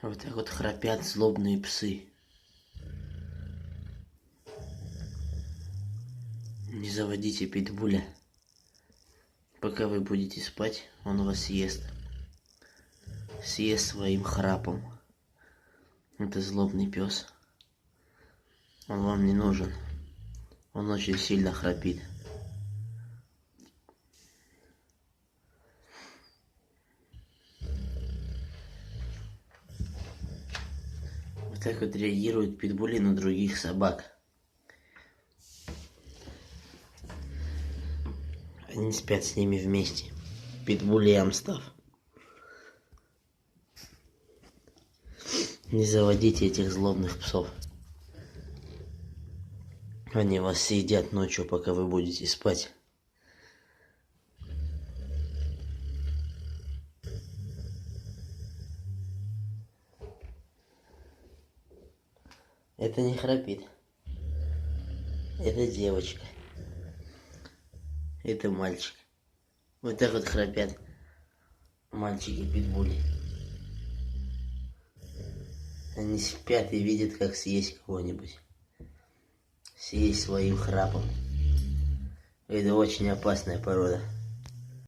Вот так вот храпят злобные псы. Не заводите питбуля. Пока вы будете спать, он вас съест. Съест своим храпом. Это злобный пес. Он вам не нужен. Он очень сильно храпит. Вот так вот реагируют питбули на других собак. Они спят с ними вместе. Питбуль и Амстаф. Не заводите этих злобных псов. Они вас съедят ночью, пока вы будете спать. Это не храпит. Это девочка. Это мальчик. Вот так вот храпят мальчики-питбули. Они спят и видят, как съесть кого-нибудь. Съесть своим храпом. Это очень опасная порода.